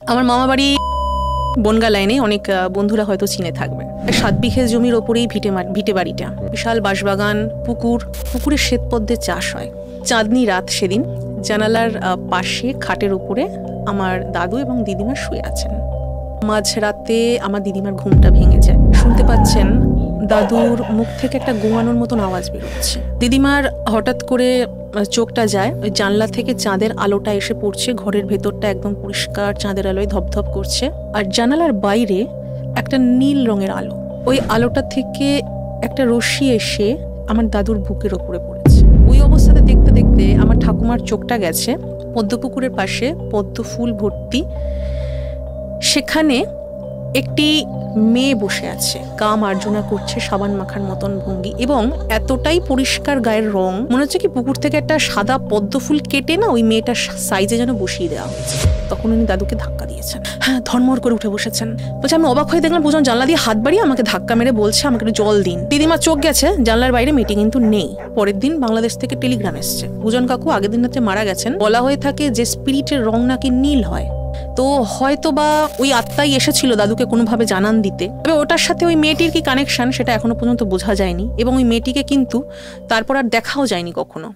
আমার মামা বাড়ি বনগা লাইনে, অনেক বন্ধুরা হয়তো চিনে থাকবে। 7 বিঘে জমির ওপরেই ভিটে বাড়িটা, বিশাল বাঁশবাগান, পুকুরের শ্বেতপদ্মের চাষ হয়। চাঁদনি রাত সেদিন, জানালার পাশে খাটের উপরে আমার দাদু এবং দিদিমা শুয়ে আছেন। মাঝরাতে আমার দিদিমার ঘুমটা ভেঙে যায়। শুনতে পাচ্ছেন দাদুর মুখ থেকে একটা গোয়ানোর মতন আওয়াজ বেরোচ্ছে। দিদিমার হঠাৎ করে চোখটা যায়, ওই জানলা থেকে চাঁদের আলোটা এসে পড়ছে। ঘরের ভেতরটা একদম পরিষ্কার, চাঁদের আলোয় ধপধপ করছে। আর জানালার বাইরে একটা নীল রঙের আলো, ওই আলোটা থেকে একটা রশ্মি এসে আমার দাদুর বুকের ওপরে পড়েছে। ওই অবস্থাতে দেখতে দেখতে আমার ঠাকুমার চোখটা গেছে পদ্মপুকুরের পাশে, পদ্ম ফুল ভর্তি। সেখানে একটি মেয়ে বসে আছে, গা মার্জনা করছে, সাবান মাখার মতন ভঙ্গি, এবং এতটাই পরিষ্কার গায়ের রং, মনে হচ্ছে কি পুকুর থেকে একটা সাদা পদ্ম ফুল কেটে না ওই মেয়েটার সাইজে যেন বসিয়ে দেওয়া হয়েছে। তখন উনি দাদুকে ধাক্কা দিয়েছেন। হ্যাঁ, ধর্মর করে উঠে বসেছেন। বলছে, আমি অবাক হয়ে দেখলাম দুজন জানলা দিয়ে হাত বাড়িয়ে আমাকে ধাক্কা মেরে বলছে আমাকে একটু জল দিন। দিদিমার চোখ গেছে, জানলার বাইরে মেয়েটি কিন্তু নেই। পরের দিন বাংলাদেশ থেকে টেলিগ্রাম এসছে, পূজন কাকু আগের দিন রাতে মারা গেছেন। বলা হয়ে থাকে যে স্পিরিটের রং নাকি নীল হয়। তো হয়তো বা ওই আত্মাই এসেছিল দাদুকে কোনোভাবে জানান দিতে। তবে ওটার সাথে ওই মেয়েটির কি কানেকশন সেটা এখনো পর্যন্ত বোঝা যায়নি, এবং ওই মেয়েটিকে কিন্তু তারপর আর দেখাও যায়নি কখনো।